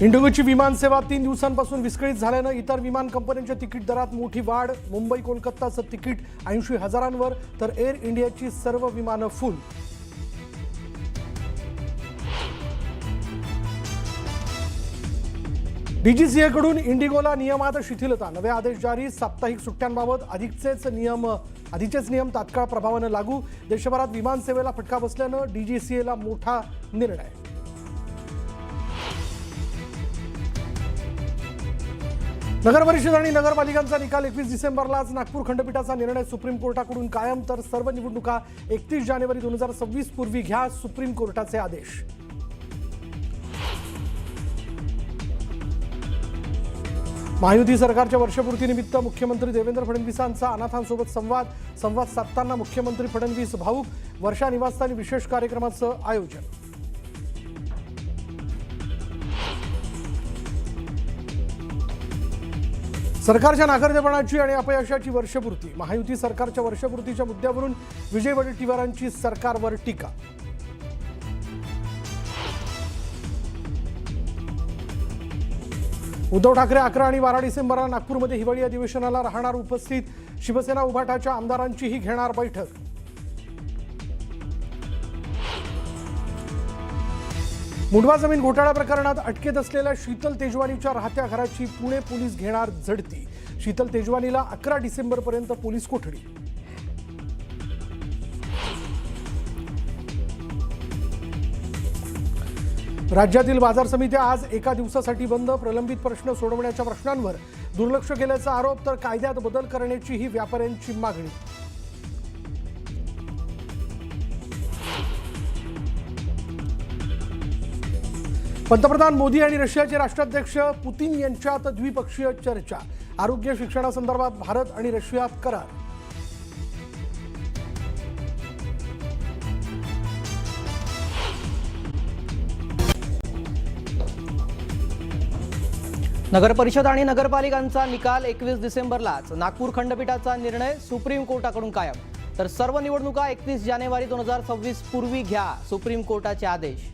इंडिगोची विमान सेवा 3 दिवसांपासून विस्कळीत झाल्यानं इतर विमान कंपन्यांच्या तिकीट दरात मोठी वाढ। मुंबई कोलकाताचं तिकीट 80,000वर तर एअर इंडियाची सर्व विमानं फुल। डीजीसीए कडून इंडिगोला नियमात शिथिलता। नवे आदेश जारी। साप्ताहिक सुट्ट्यांबाबत आधीचेच नियम तात्काळ प्रभावाने लागू। देशभरात विमान सेवेला फटका बसल्यानं डीजीसीएला मोठा निर्णय। नगरपरिषद आणि नगरपालिकांचा निकाल 21 डिसेंबरलाच। नागपूर खंडपीठाचा निर्णय सुप्रीम कोर्टाकडून कायम तर सर्व निवडणुका 31 जानेवारी 2026 पूर्वी घ्या, सुप्रीम कोर्टाचे आदेश। महायुती सरकारच्या वर्षपूर्तीनिमित्त मुख्यमंत्री देवेंद्र फडणवीसांचा अनाथांसोबत संवाद साधताना मुख्यमंत्री फडणवीस भावुक। वर्षा निवासस्थानी विशेष कार्यक्रमाचं आयोजन। सरकारच्या नाकर्तेपणाची आणि अपयशाची वर्षपूर्ती। महायुती सरकारच्या वर्षपूर्तीच्या मुद्द्यावरून विजय वडेट्टीवारांची सरकारवर टीका। उद्धव ठाकरे 11 आणि 12 डिसेंबरला नागपूरमध्ये हिवाळी अधिवेशनाला राहणार उपस्थित। शिवसेना उभाटाच्या आमदारांचीही घेणार बैठक। मुंढवा जमीन घोटाळा प्रकरणात अटकेत असलेल्या शीतल तेजवानीच्या राहत्या घराची पुणे पोलीस घेणार झडती। शीतल तेजवानीला 11 डिसेंबरपर्यंत पोलीस कोठडी। राज्यातील बाजार समित्या आज एका दिवसासाठी बंद। प्रलंबित प्रश्न सोडवण्याच्या प्रश्नांवर दुर्लक्ष केल्याचा आरोप तर कायद्यात बदल करण्याची ही व्यापाऱ्यांची मागणी। पंतप्रधान मोदी आणि रशियाचे राष्ट्राध्यक्ष पुतिन यांच्यात द्विपक्षीय चर्चा। आरोग्य शिक्षणासंदर्भात भारत आणि रशियात करार। नगरपरिषद आणि नगरपालिकांचा निकाल 21 डिसेंबरलाच। नागपूर खंडपीठाचा निर्णय सुप्रीम कोर्टाकडून कायम तर सर्व निवडणुका 31 जानेवारी 2026 पूर्वी घ्या, सुप्रीम कोर्टाचे आदेश।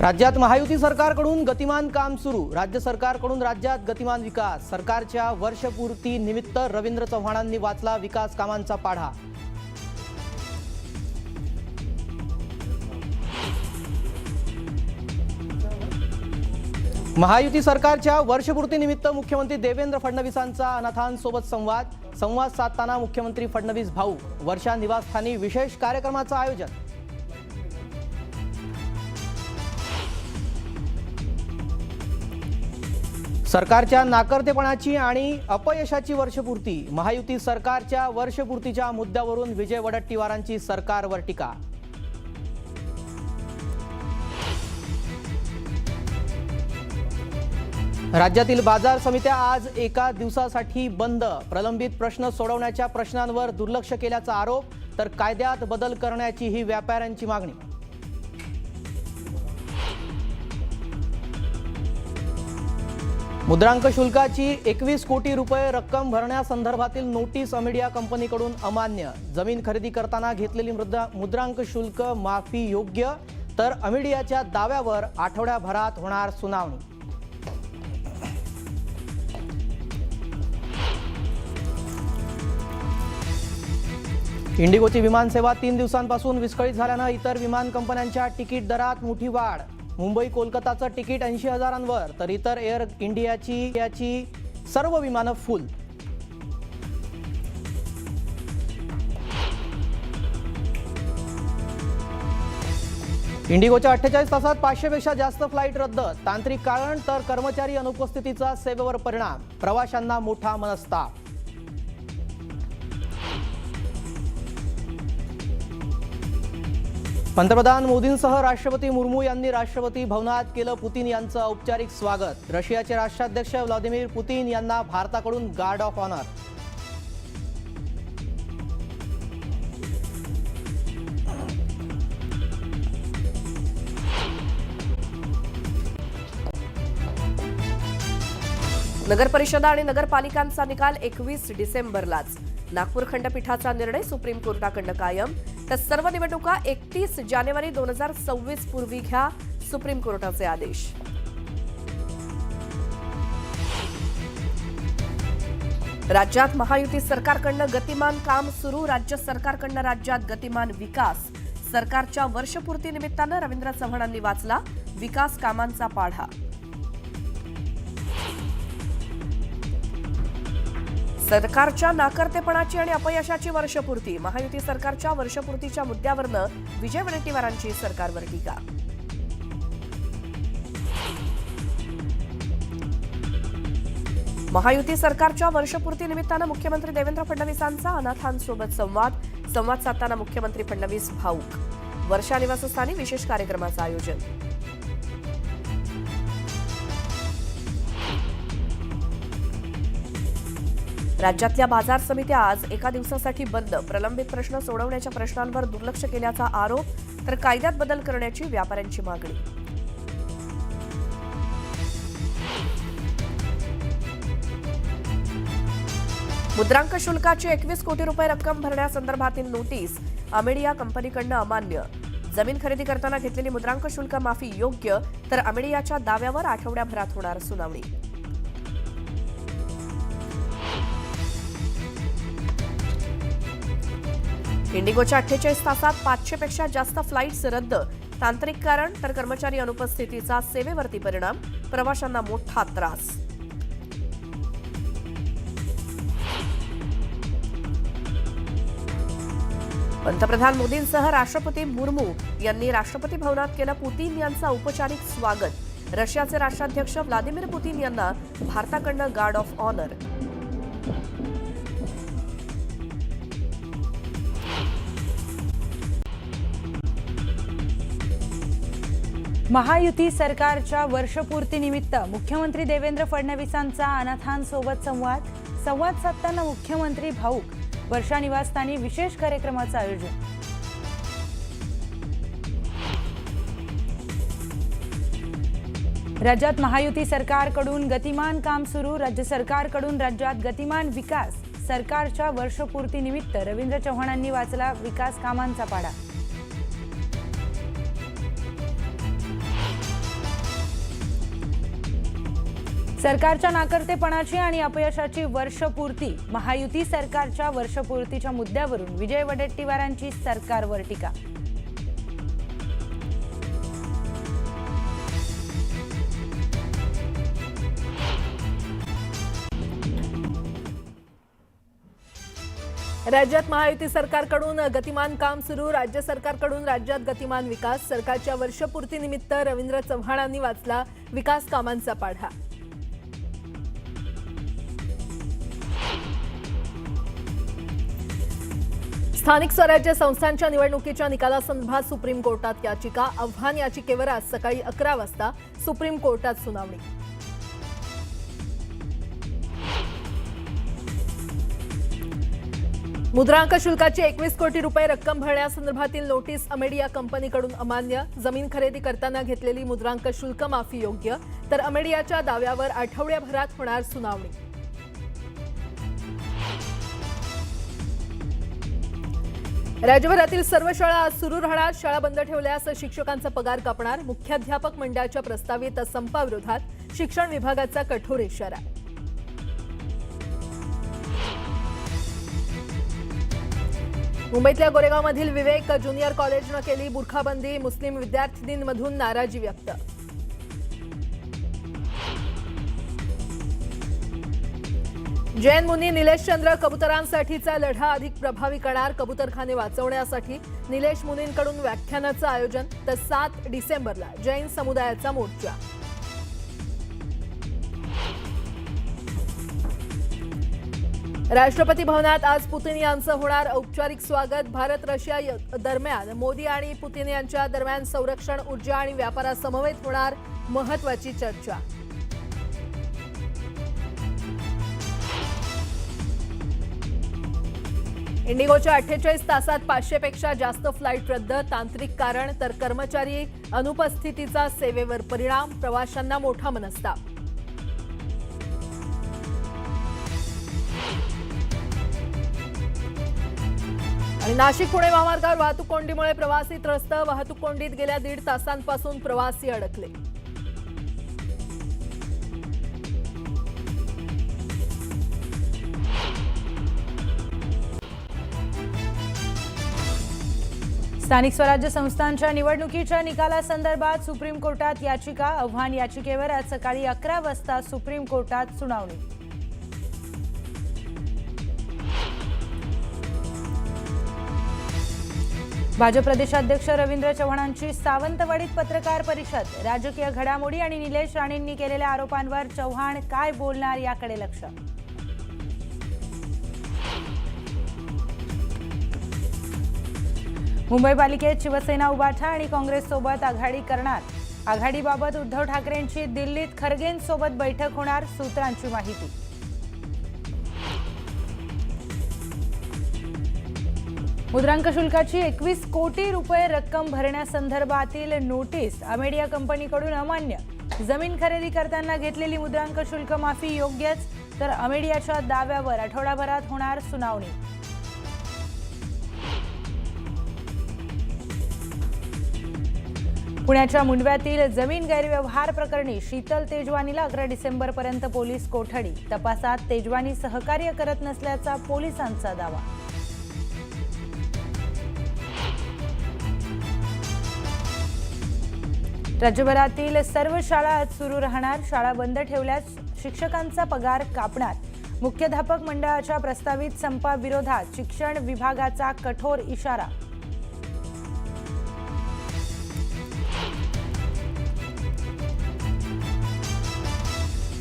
राज्यात महायुती सरकारकडून गतिमान काम सुरू। राज्य सरकारकडून राज्यात गतिमान विकास। सरकारच्या वर्षपूर्ती निमित्त रवींद्र चव्हाणांनी वाचला विकास कामांचा पाढा। महायुती सरकारच्या वर्षपूर्तीनिमित्त मुख्यमंत्री देवेंद्र फडणवीसांचा अनाथांसोबत संवाद साधताना मुख्यमंत्री फडणवीस भाऊक। वर्षा निवासस्थानी विशेष कार्यक्रमाचं आयोजन। सरकारच्या नाकर्तेपणाची आणि अपयशाची वर्षपूर्ती। महायुती सरकारच्या वर्षपूर्तीच्या मुद्द्यावरून विजय वडेट्टीवारांची सरकारवर टीका। राज्यातील बाजार समित्या आज एका दिवसासाठी बंद। प्रलंबित प्रश्न सोडवण्याच्या प्रश्नांवर दुर्लक्ष केल्याचा आरोप तर कायद्यात बदल करण्याची ही व्यापाऱ्यांची मागणी। मुद्रांक शुल्काची 21 कोटी रुपये रक्कम भरण्यासंदर्भातील नोटीस अमिडिया कंपनीकडून अमान्य। जमीन खरेदी करताना घेतलेली मुद्रांक शुल्क माफी योग्य तर अमिडियाच्या दाव्यावर आठवड्याभरात होणार सुनावणी। इंडिगोची विमान सेवा 3 दिवसांपासून विस्कळीत झाल्यानं इतर विमान कंपन्यांच्या तिकीट दरात मोठी वाढ। मुंबई कोलकाताचं तिकीट 80,000वर तर इतर एअर इंडियाची सर्व विमानं फुल। इंडिगोच्या 48 तासात 500 पेक्षा जास्त फ्लाईट रद्द। तांत्रिक कारण तर कर्मचारी अनुपस्थितीचा सेवेवर परिणाम। प्रवाशांना मोठा मनस्ताप। पंतप्रधान मोदींसह राष्ट्रपती मुर्मू यांनी राष्ट्रपती भवनात केलं पुतिन यांचं औपचारिक स्वागत। रशियाचे राष्ट्राध्यक्ष व्लादिमीर पुतिन यांना भारताकडून गार्ड ऑफ ऑनर। नगरपरिषद आणि नगरपालिकांचा निकाल 21 डिसेंबरलाच। नागपूर खंडपीठाचा निर्णय सुप्रीम कोर्टाकडून कायम। तर सर्व निवडणुका 31 जानेवारी 2026 पूर्वी घ्या, सुप्रीम कोर्टाचे आदेश. राज्यात महायुती सरकारकडनं गतिमान काम सुरू. राज्य सरकारकडनं राज्यात गतिमान विकास. सरकारच्या वर्षपूर्ती निमित्तानं रवींद्र चव्हाणांनी वाचला विकास कामांचा पाढा. सरकारच्या नाकर्तेपणाची आणि अपयशाची वर्षपूर्ती. महायुती सरकारच्या वर्षपूर्तीच्या मुद्द्यावरनं विजय वडेट्टीवारांची सरकारवर टीका. महायुती सरकारच्या वर्षपूर्ती निमित्तानं मुख्यमंत्री देवेंद्र फडणवीसांचा अनाथांसोबत संवाद साधताना मुख्यमंत्री फडणवीस भाऊक. वर्षा निवासस्थानी विशेष कार्यक्रमाचं आयोजन. राज्यातल्या बाजार समित्या आज एका दिवसासाठी बंद. प्रलंबित प्रश्न सोडवण्याच्या प्रश्नांवर दुर्लक्ष केल्याचा आरोप, तर कायद्यात बदल करण्याची व्यापाऱ्यांची मागणी. मुद्रांक शुल्काची 21 कोटी रुपये रक्कम भरण्यासंदर्भातील नोटीस अमेडिया कंपनीकडनं अमान्य. जमीन खरेदी करताना घेतलेली मुद्रांक शुल्क माफी योग्य, तर अमेडियाच्या दाव्यावर आठवड्याभरात होणार सुनावणी. इंडिगोच्या 48 तासात 500 पेक्षा जास्त फ्लाईट्स रद्द. तांत्रिक कारण तर कर्मचारी अनुपस्थितीचा सेवेवरती परिणाम. प्रवाशांना मोठा त्रास. पंतप्रधान मोदींसह राष्ट्रपती मुर्मू यांनी राष्ट्रपती भवनात केलं पुतीन यांचं औपचारिक स्वागत. रशियाचे राष्ट्राध्यक्ष व्लादिमीर पुतीन यांना भारताकडनं गार्ड ऑफ ऑनर. महायुती सरकारच्या वर्षपूर्तीनिमित्त मुख्यमंत्री देवेंद्र फडणवीसांचा अनाथांसोबत संवाद साधताना मुख्यमंत्री भाऊक. वर्षा निवासस्थानी विशेष कार्यक्रमाचं आयोजन. राज्यात महायुती सरकारकडून गतिमान काम सुरू. राज्य सरकारकडून राज्यात गतिमान विकास. सरकारच्या वर्षपूर्तीनिमित्त रवींद्र चव्हाणांनी वाचला विकास कामांचा पाढा. सरकारच्या नाकर्तेपणाची आणि अपयशाची वर्षपूर्ती. महायुती सरकारच्या वर्षपूर्तीच्या मुद्द्यावरून विजय वडेट्टीवारांची सरकारवर टीका. राज्यात महायुती सरकारकडून गतिमान काम सुरू. राज्य सरकारकडून राज्यात गतिमान विकास. सरकारच्या वर्षपूर्तीनिमित्त रवींद्र चव्हाणांनी वाचला विकास कामांचा पाढा. स्थानिक स्वराज्य संस्थांच्या निवडणुकीच्या निकालासंदर्भात सुप्रीम कोर्टात याचिका. आव्हान याचिकेवर आज सकाळी 11 वाजता सुप्रीम कोर्टात सुनावणी. मुद्रांक शुल्काची 21 कोटी रुपये रक्कम भरण्यासंदर्भातील नोटीस अमेडिया कंपनीकडून अमान्य. जमीन खरेदी करताना घेतलेली मुद्रांक शुल्क माफी योग्य, तर अमेडियाच्या दाव्यावर आठवड्याभरात होणार सुनावणी. राज्यभरातील सर्व शाळा आज सुरू राहणार. शाळा बंद ठेवल्यास शिक्षकांचा पगार कापणार. मुख्याध्यापक मंडळाच्या प्रस्तावित संपाविरोधात शिक्षण विभागाचा कठोर इशारा. मुंबईतल्या गोरेगावमधील विवेक ज्युनियर कॉलेजनं केली बुरखाबंदी. मुस्लिम विद्यार्थिनींमधून नाराजी व्यक्त. जैन मुनी निलेश चंद्र कबुतरांसाठीचा लढा अधिक प्रभावी करणार. कबुतरखाने वाचवण्यासाठी निलेश मुनींकडून व्याख्यानाचं आयोजन. तर 7 डिसेंबरला जैन समुदायाचा मोर्चा. राष्ट्रपती भवनात आज पुतीन यांचं होणार औपचारिक स्वागत. भारत रशिया दरम्यान मोदी आणि पुतीन यांच्या दरम्यान संरक्षण, ऊर्जा आणि व्यापारासमवेत होणार महत्त्वाची चर्चा. इंडिगोच्या 48 तासात 500 पेक्षा जास्त फ्लाईट रद्द. तांत्रिक कारण तर कर्मचारी अनुपस्थितीचा सेवेवर परिणाम. प्रवाशांना मोठा मनस्ताप. आणि नाशिक पुणे महामार्गावर वाहतूक कोंडीमुळे प्रवासी त्रस्त. वाहतूक कोंडीत गेल्या 1.5 तासांपासून प्रवासी अडकले. स्थानिक स्वराज्य संस्थांच्या निवडणुकीच्या निकालासंदर्भात सुप्रीम कोर्टात याचिका. आव्हान याचिकेवर आज सकाळी 11 वाजता सुप्रीम कोर्टात सुनावणी. भाजप प्रदेशाध्यक्ष रवींद्र चव्हाणांची सावंतवाडीत पत्रकार परिषद. राजकीय घडामोडी आणि निलेश राणेंनी केलेल्या आरोपांवर चव्हाण काय बोलणार याकडे लक्ष. मुंबई पालिकेत शिवसेना उभाठा आणि काँग्रेससोबत आघाडी करणार. आघाडीबाबत उद्धव ठाकरेंची दिल्लीत खरगेंसोबत बैठक होणार. सूत्रांची माहिती. मुद्रांक शुल्काची 21 कोटी रुपये रक्कम भरण्यासंदर्भातील नोटीस अमेडिया कंपनीकडून अमान्य. जमीन खरेदी करताना घेतलेली मुद्रांक शुल्क माफी योग्यच, तर अमेडियाच्या दाव्यावर आठवडाभरात होणार सुनावणी. पुण्याच्या मुंडव्यातील जमीन गैरव्यवहार प्रकरणी शीतल तेजवानीला 11 डिसेंबरपर्यंत पोलीस कोठडी. तपासात तेजवानी सहकार्य करत नसल्याचा पोलिसांचा दावा. राज्यभरातील सर्व शाळा आज सुरू राहणार. शाळा बंद ठेवल्यास शिक्षकांचा पगार कापणार. मुख्याध्यापक मंडळाच्या प्रस्तावित संपाविरोधात शिक्षण विभागाचा कठोर इशारा.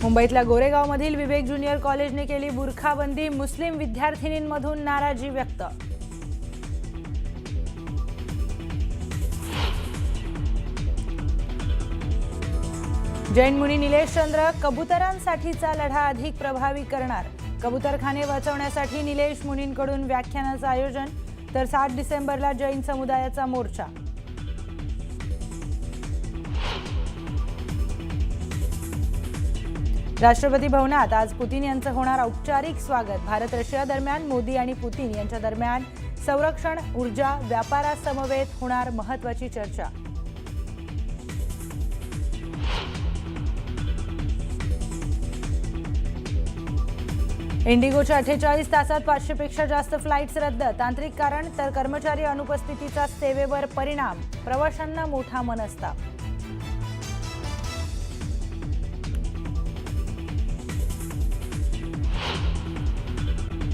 मुंबईतल्या गोरेगावमधील विवेक ज्युनियर कॉलेजने केली बुरखाबंदी. मुस्लिम विद्यार्थिनींमधून नाराजी व्यक्त. जैन मुनी निलेश चंद्र कबुतरांसाठीचा लढा अधिक प्रभावी करणार. कबुतरखाने वाचवण्यासाठी निलेश मुनींकडून व्याख्यानाचं आयोजन. तर 7 डिसेंबरला जैन समुदायाचा मोर्चा. राष्ट्रपती भवनात आज पुतीन यांचं होणार औपचारिक स्वागत. भारत रशिया दरम्यान मोदी आणि पुतीन यांच्या दरम्यान संरक्षण, ऊर्जा, व्यापारासमवेत होणार महत्त्वाची चर्चा. इंडिगोच्या 48 तासात 500 पेक्षा जास्त फ्लाईट्स रद्द. तांत्रिक कारण तर कर्मचारी अनुपस्थितीचा सेवेवर परिणाम. प्रवाशांना मोठा मनस्ताप.